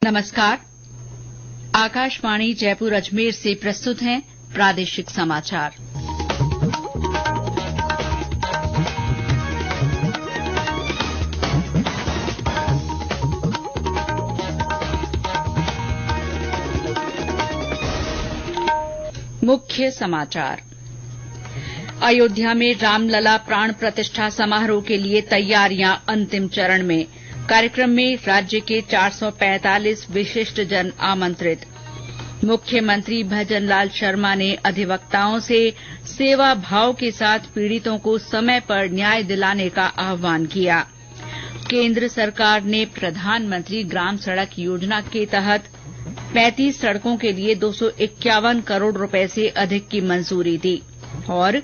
नमस्कार। आकाशवाणी जयपुर अजमेर से प्रस्तुत हैं प्रादेशिक समाचार। मुख्य समाचार। अयोध्या में रामलला प्राण प्रतिष्ठा समारोह के लिए तैयारियां अंतिम चरण में। कार्यक्रम में राज्य के 445 विशिष्ट जन आमंत्रित। मुख्यमंत्री भजनलाल शर्मा ने अधिवक्ताओं से सेवा भाव के साथ पीड़ितों को समय पर न्याय दिलाने का आह्वान किया। केंद्र सरकार ने प्रधानमंत्री ग्राम सड़क योजना के तहत 35 सड़कों के लिए 251 करोड़ रुपए से अधिक की मंजूरी दी। और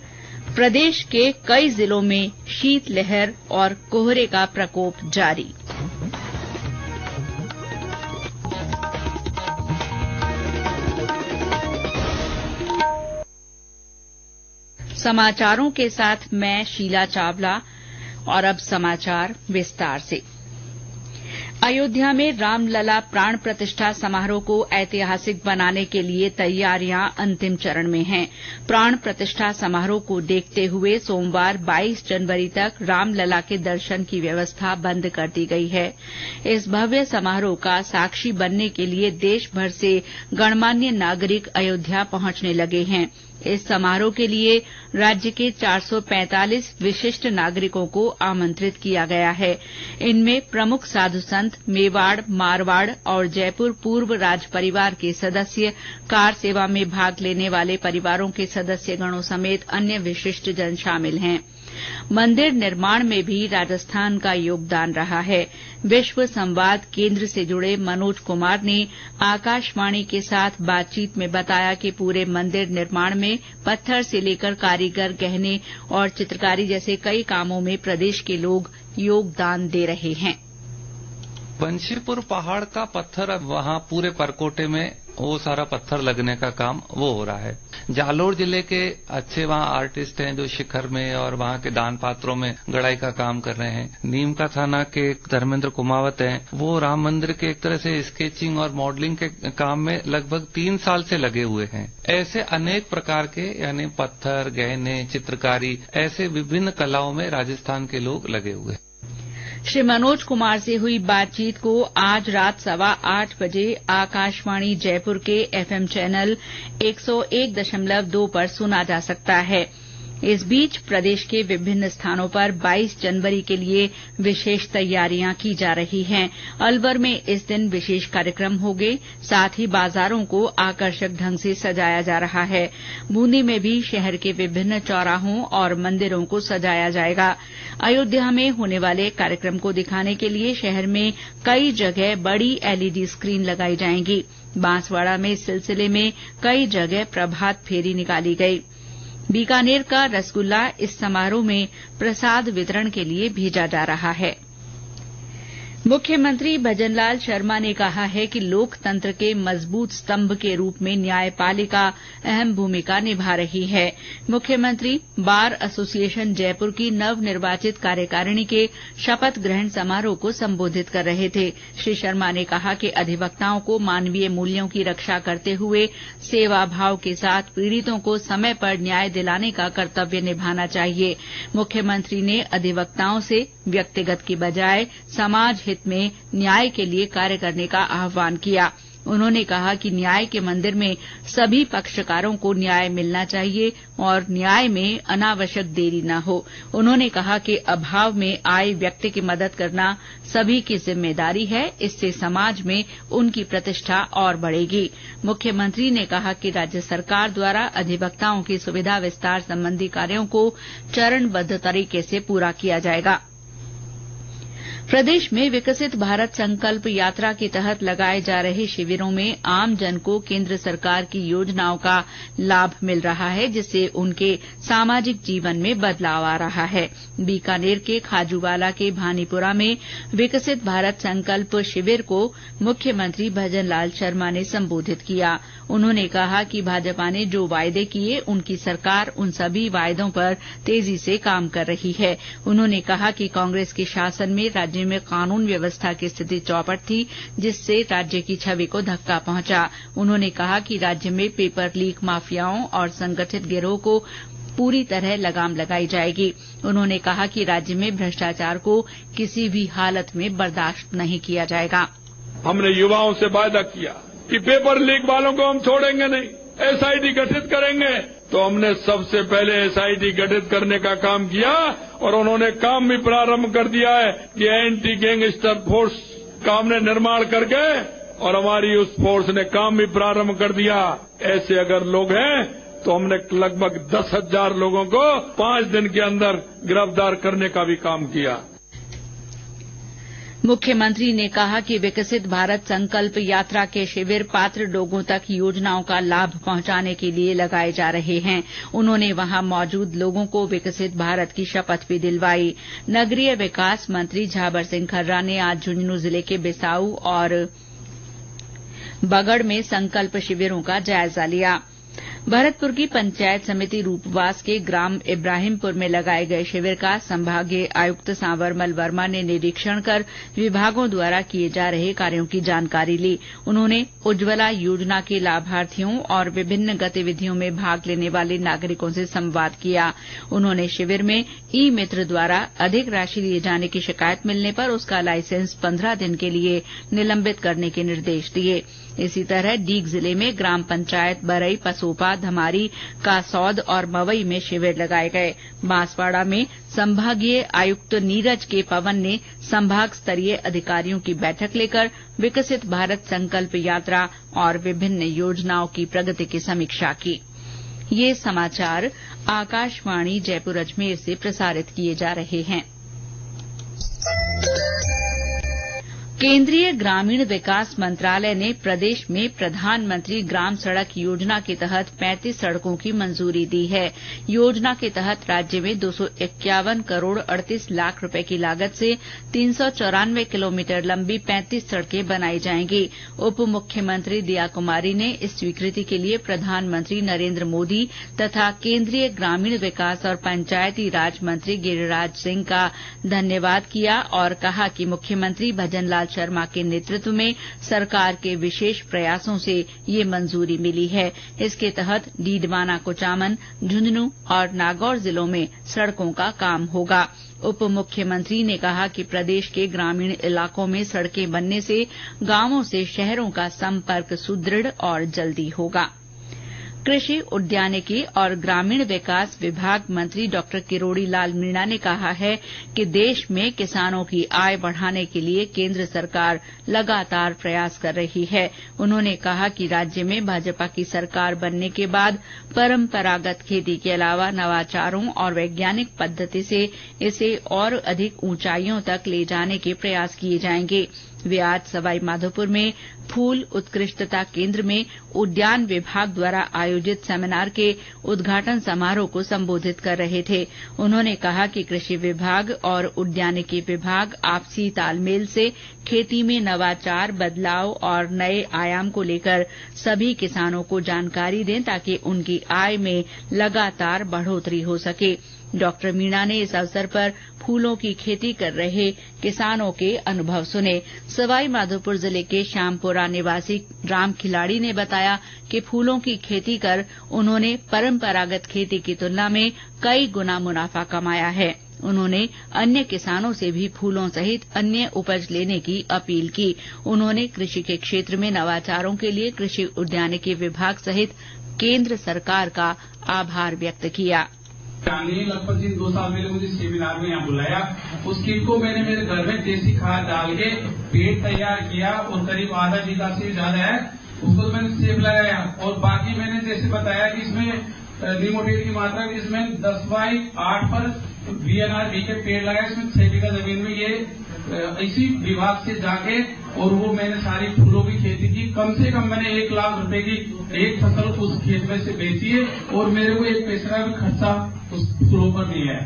प्रदेश के कई जिलों में शीतलहर और कोहरे का प्रकोप जारी। समाचारों के साथ मैं शीला चावला। और अब समाचार विस्तार से। अयोध्या में रामलला प्राण प्रतिष्ठा समारोह को ऐतिहासिक बनाने के लिए तैयारियां अंतिम चरण में हैं। प्राण प्रतिष्ठा समारोह को देखते हुए सोमवार 22 जनवरी तक रामलला के दर्शन की व्यवस्था बंद कर दी गई है। इस भव्य समारोह का साक्षी बनने के लिए देश भर से गणमान्य नागरिक अयोध्या पहुंचने लगे हैं। इस समारोह के लिए राज्य के 445 विशिष्ट नागरिकों को आमंत्रित किया गया है। इनमें प्रमुख साधु संत, मेवाड़, मारवाड़ और जयपुर पूर्व राज परिवार के सदस्य, कार सेवा में भाग लेने वाले परिवारों के सदस्यगणों समेत अन्य विशिष्ट जन शामिल हैं। मंदिर निर्माण में भी राजस्थान का योगदान रहा है। विश्व संवाद केंद्र से जुड़े मनोज कुमार ने आकाशवाणी के साथ बातचीत में बताया कि पूरे मंदिर निर्माण में पत्थर से लेकर कारीगर, गहने और चित्रकारी जैसे कई कामों में प्रदेश के लोग योगदान दे रहे हैं। बंशीपुर पहाड़ का पत्थर अब वहाँ पूरे परकोटे में वो सारा पत्थर लगने का काम वो हो रहा है। जालोर जिले के अच्छे वहाँ आर्टिस्ट हैं जो शिखर में और वहाँ के दान पात्रों में गढ़ाई का काम कर रहे हैं। नीम का थाना के धर्मेंद्र कुमावत हैं, वो राम मंदिर के एक तरह से स्केचिंग और मॉडलिंग के काम में लगभग 3 साल से लगे हुए हैं। ऐसे अनेक प्रकार के यानी पत्थर, गहने, चित्रकारी, ऐसे विभिन्न कलाओं में राजस्थान के लोग लगे हुए हैं। श्री मनोज कुमार से हुई बातचीत को आज रात 8:15 बजे आकाशवाणी जयपुर के एफएम चैनल 101.2 पर सुना जा सकता है। इस बीच प्रदेश के विभिन्न स्थानों पर 22 जनवरी के लिए विशेष तैयारियां की जा रही हैं। अलवर में इस दिन विशेष कार्यक्रम होंगे। साथ ही बाजारों को आकर्षक ढंग से सजाया जा रहा है। बूंदी में भी शहर के विभिन्न चौराहों और मंदिरों को सजाया जाएगा। अयोध्या में होने वाले कार्यक्रम को दिखाने के लिए शहर में कई जगह बड़ी एलईडी स्क्रीन लगाई जाएंगी। बांसवाड़ा में इस सिलसिले में कई जगह प्रभात फेरी निकाली गई। बीकानेर का रसगुल्ला इस समारोह में प्रसाद वितरण के लिए भेजा जा रहा है। मुख्यमंत्री भजनलाल शर्मा ने कहा है कि लोकतंत्र के मजबूत स्तंभ के रूप में न्यायपालिका अहम भूमिका निभा रही है। मुख्यमंत्री बार एसोसिएशन जयपुर की नवनिर्वाचित कार्यकारिणी के शपथ ग्रहण समारोह को संबोधित कर रहे थे। श्री शर्मा ने कहा कि अधिवक्ताओं को मानवीय मूल्यों की रक्षा करते हुए सेवा भाव के साथ पीड़ितों को समय पर न्याय दिलाने का कर्तव्य निभाना चाहिए। मुख्यमंत्री ने अधिवक्ताओं से व्यक्तिगत की बजाय समाज हित में न्याय के लिए कार्य करने का आह्वान किया। उन्होंने कहा कि न्याय के मंदिर में सभी पक्षकारों को न्याय मिलना चाहिए और न्याय में अनावश्यक देरी न हो। उन्होंने कहा कि अभाव में आए व्यक्ति की मदद करना सभी की जिम्मेदारी है। इससे समाज में उनकी प्रतिष्ठा और बढ़ेगी। मुख्यमंत्री ने कहा कि राज्य सरकार द्वारा अधिवक्ताओं की सुविधा विस्तार संबंधी कार्यों को चरणबद्ध तरीके से पूरा किया जाएगा। प्रदेश में विकसित भारत संकल्प यात्रा के तहत लगाए जा रहे शिविरों में आमजन को केंद्र सरकार की योजनाओं का लाभ मिल रहा है, जिससे उनके सामाजिक जीवन में बदलाव आ रहा है। बीकानेर के खाजूवाला के भानीपुरा में विकसित भारत संकल्प शिविर को मुख्यमंत्री भजनलाल शर्मा ने संबोधित किया। उन्होंने कहा कि भाजपा ने जो वायदे किए उनकी सरकार उन सभी वायदों पर तेजी से काम कर रही है। उन्होंने कहा कि कांग्रेस के शासन में राज्य राज्य में कानून व्यवस्था की स्थिति चौपट थी, जिससे राज्य की छवि को धक्का पहुंचा। उन्होंने कहा कि राज्य में पेपर लीक माफियाओं और संगठित गिरोह को पूरी तरह लगाम लगाई जाएगी। उन्होंने कहा कि राज्य में भ्रष्टाचार को किसी भी हालत में बर्दाश्त नहीं किया जाएगा। हमने युवाओं से वायदा किया कि पेपर लीक वालों को हम छोड़ेंगे नहीं, एसआईटी गठित करेंगे। तो हमने सबसे पहले एसआईटी गठित करने का काम किया और उन्होंने काम भी प्रारंभ कर दिया है कि एंटी गैंगस्टर फोर्स का हमने निर्माण करके और हमारी उस फोर्स ने काम भी प्रारंभ कर दिया। ऐसे अगर लोग हैं तो हमने लगभग 10,000 लोगों को 5 दिन के अंदर गिरफ्तार करने का भी काम किया। मुख्यमंत्री ने कहा कि विकसित भारत संकल्प यात्रा के शिविर पात्र लोगों तक योजनाओं का लाभ पहुंचाने के लिए लगाए जा रहे हैं। उन्होंने वहां मौजूद लोगों को विकसित भारत की शपथ भी दिलवाई। नगरीय विकास मंत्री झाबर सिंह खर्रा ने आज झुंझुनू जिले के बिसाऊ और बगड़ में संकल्प शिविरों का जायजा लिया। भरतपुर की पंचायत समिति रूपवास के ग्राम इब्राहिमपुर में लगाए गए शिविर का संभागीय आयुक्त सांवरमल वर्मा ने निरीक्षण कर विभागों द्वारा किए जा रहे कार्यों की जानकारी ली। उन्होंने उज्ज्वला योजना के लाभार्थियों और विभिन्न गतिविधियों में भाग लेने वाले नागरिकों से संवाद किया। उन्होंने शिविर में ई मित्र द्वारा अधिक राशि लिए जाने की शिकायत मिलने पर उसका लाइसेंस 15 दिन के लिए निलंबित करने के निर्देश दिए। इसी तरह डीग जिले में ग्राम पंचायत बरई, पसोपा, धमारी, कासौद और मवई में शिविर लगाए गए। बांसवाड़ा में संभागीय आयुक्त नीरज के पवन ने संभाग स्तरीय अधिकारियों की बैठक लेकर विकसित भारत संकल्प यात्रा और विभिन्न योजनाओं की प्रगति की समीक्षा की। ये समाचार आकाशवाणी जयपुर अजमेर से प्रसारित किए जा रहे हैं। केंद्रीय ग्रामीण विकास मंत्रालय ने प्रदेश में प्रधानमंत्री ग्राम सड़क योजना के तहत 35 सड़कों की मंजूरी दी है। योजना के तहत राज्य में 251 करोड़ 38 लाख रुपए की लागत से 394 किलोमीटर लंबी 35 सड़कें बनाई जाएंगी। उप मुख्यमंत्री दिया कुमारी ने इस स्वीकृति के लिए प्रधानमंत्री नरेंद्र मोदी तथा केंद्रीय ग्रामीण विकास और पंचायती राज मंत्री गिरिराज सिंह का धन्यवाद किया और कहा कि मुख्यमंत्री भजनलाल शर्मा के नेतृत्व में सरकार के विशेष प्रयासों से ये मंजूरी मिली है। इसके तहत डीडवाना, कुचामन, झुंझुनू और नागौर जिलों में सड़कों का काम होगा। उप मुख्यमंत्री ने कहा कि प्रदेश के ग्रामीण इलाकों में सड़कें बनने से गांवों से शहरों का संपर्क सुदृढ़ और जल्दी होगा। कृषि, उद्यानिकी और ग्रामीण विकास विभाग मंत्री डॉ किरोड़ी लाल मीणा ने कहा है कि देश में किसानों की आय बढ़ाने के लिए केंद्र सरकार लगातार प्रयास कर रही है। उन्होंने कहा कि राज्य में भाजपा की सरकार बनने के बाद परंपरागत खेती के अलावा नवाचारों और वैज्ञानिक पद्धति से इसे और अधिक ऊंचाइयों तक ले जाने के प्रयास किए जाएंगे। वे आज सवाईमाधोपुर में फूल उत्कृष्टता केंद्र में उद्यान विभाग द्वारा आयोजित सेमिनार के उद्घाटन समारोह को संबोधित कर रहे थे। उन्होंने कहा कि कृषि विभाग और उद्यानिकी विभाग आपसी तालमेल से खेती में नवाचार, बदलाव और नए आयाम को लेकर सभी किसानों को जानकारी दें ताकि उनकी आय में लगातार बढ़ोतरी हो सके। डॉक्टर मीणा ने इस अवसर पर फूलों की खेती कर रहे किसानों के अनुभव सुने। सवाईमाधोपुर जिले के श्यामपुरा निवासी राम खिलाड़ी ने बताया कि फूलों की खेती कर उन्होंने परंपरागत खेती की तुलना में कई गुना मुनाफा कमाया है। उन्होंने अन्य किसानों से भी फूलों सहित अन्य उपज लेने की अपील की। उन्होंने कृषि के क्षेत्र में नवाचारों के लिए कृषि उद्यानिकी विभाग सहित केंद्र सरकार का आभार व्यक्त किया। लगभग 2 साल पहले मुझे सेमिनार में यहाँ बुलाया। उस किट को मैंने मेरे घर में देसी खाद डाल के पेड़ तैयार किया और करीब आधा बीघा से ज्यादा है उसको मैंने सेब लगाया और बाकी मैंने जैसे बताया कि इसमें निमोटेट की मात्रा इसमें 10/8 पर VNR के पेड़ लगाए। इसमें 6 बीघा जमीन में ये इसी विभाग से जाके और वो मैंने सारी फूलों की खेती की। कम से कम मैंने 1 लाख रुपए की एक फसल उस खेत में से बेची है और मेरे को 1 पैसे का भी खर्चा उस फूलों पर नहीं है।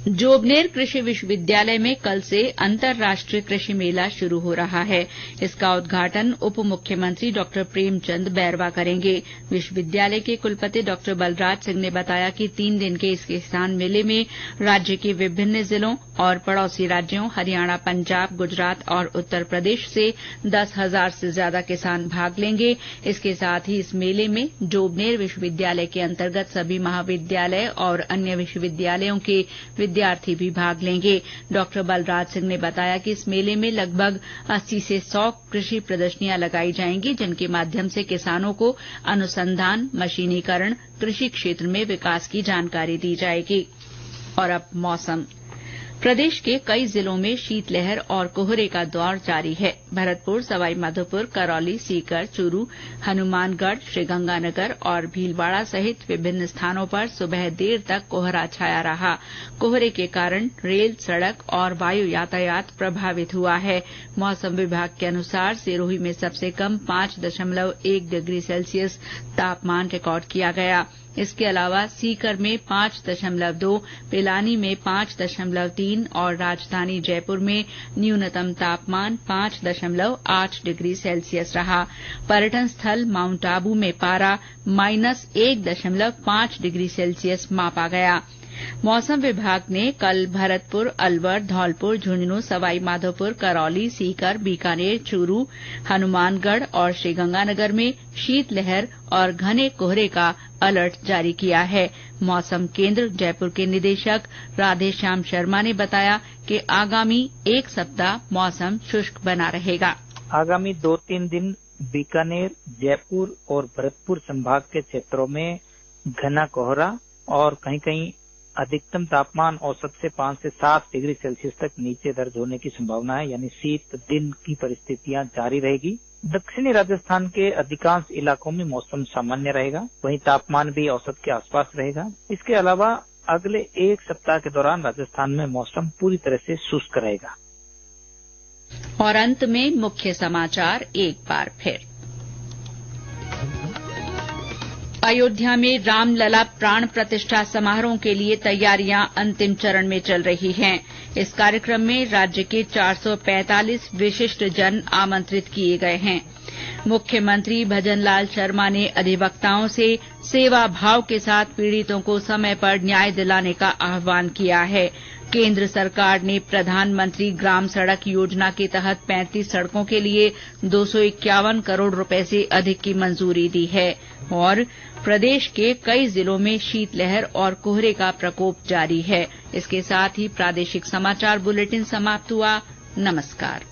जोबनेर कृषि विश्वविद्यालय में कल से अंतर्राष्ट्रीय कृषि मेला शुरू हो रहा है। इसका उद्घाटन उप मुख्यमंत्री डॉ प्रेमचंद बैरवा करेंगे। विश्वविद्यालय के कुलपति डॉ बलराज सिंह ने बताया कि 3 दिन के इस किसान मेले में राज्य के विभिन्न जिलों और पड़ोसी राज्यों हरियाणा, पंजाब, गुजरात और उत्तर प्रदेश से 10,000 से ज्यादा किसान भाग लेंगे। इसके साथ ही इस मेले में जोबनेर विश्वविद्यालय के अंतर्गत सभी महाविद्यालय और अन्य विश्वविद्यालयों के विद्यार्थी भी भाग लेंगे। डॉ बलराज सिंह ने बताया कि इस मेले में लगभग 80 से 100 कृषि प्रदर्शनियां लगाई जाएंगी, जिनके माध्यम से किसानों को अनुसंधान, मशीनीकरण, कृषि क्षेत्र में विकास की जानकारी दी जाएगी। और अब मौसम। प्रदेश के कई जिलों में शीतलहर और कोहरे का दौर जारी है। भरतपुर, सवाईमाधोपुर, करौली, सीकर, चूरू, हनुमानगढ़, श्रीगंगानगर और भीलवाड़ा सहित विभिन्न स्थानों पर सुबह देर तक कोहरा छाया रहा। कोहरे के कारण रेल, सड़क और वायु यातायात प्रभावित हुआ है। मौसम विभाग के अनुसार सिरोही में सबसे कम 5.1 डिग्री सेल्सियस तापमान रिकॉर्ड किया गया। इसके अलावा सीकर में 5.2, पिलानी में 5.3 और राजधानी जयपुर में न्यूनतम तापमान 5.8 डिग्री सेल्सियस रहा। पर्यटन स्थल माउंट आबू में पारा -1.5 डिग्री सेल्सियस मापा गया। मौसम विभाग ने कल भरतपुर, अलवर, धौलपुर, झुंझुनूं, सवाईमाधोपुर, करौली, सीकर, बीकानेर, चूरू, हनुमानगढ़ और श्रीगंगानगर में शीतलहर और घने कोहरे का अलर्ट जारी किया है। मौसम केंद्र जयपुर के निदेशक राधेश्याम शर्मा ने बताया कि आगामी 1 सप्ताह मौसम शुष्क बना रहेगा। आगामी 2-3 दिन बीकानेर, जयपुर और भरतपुर संभाग के क्षेत्रों में घना कोहरा और कहीं-कहीं अधिकतम तापमान औसत से 5 से 7 डिग्री सेल्सियस तक नीचे दर्ज होने की संभावना है, यानी शीत दिन की परिस्थितियां जारी रहेगी। दक्षिणी राजस्थान के अधिकांश इलाकों में मौसम सामान्य रहेगा, वहीं तापमान भी औसत के आसपास रहेगा। इसके अलावा अगले 1 सप्ताह के दौरान राजस्थान में मौसम पूरी तरह से शुष्क रहेगा। और अंत में मुख्य समाचार एक बार फिर। अयोध्या में रामलला प्राण प्रतिष्ठा समारोह के लिए तैयारियां अंतिम चरण में चल रही हैं। इस कार्यक्रम में राज्य के 445 विशिष्ट जन आमंत्रित किए गए हैं। मुख्यमंत्री भजनलाल शर्मा ने अधिवक्ताओं से सेवा भाव के साथ पीड़ितों को समय पर न्याय दिलाने का आह्वान किया है। केंद्र सरकार ने प्रधानमंत्री ग्राम सड़क योजना के तहत 35 सड़कों के लिए 251 करोड़ रुपए से अधिक की मंजूरी दी है। और प्रदेश के कई जिलों में शीतलहर और कोहरे का प्रकोप जारी है। इसके साथ ही प्रादेशिक समाचार बुलेटिन समाप्त हुआ। नमस्कार।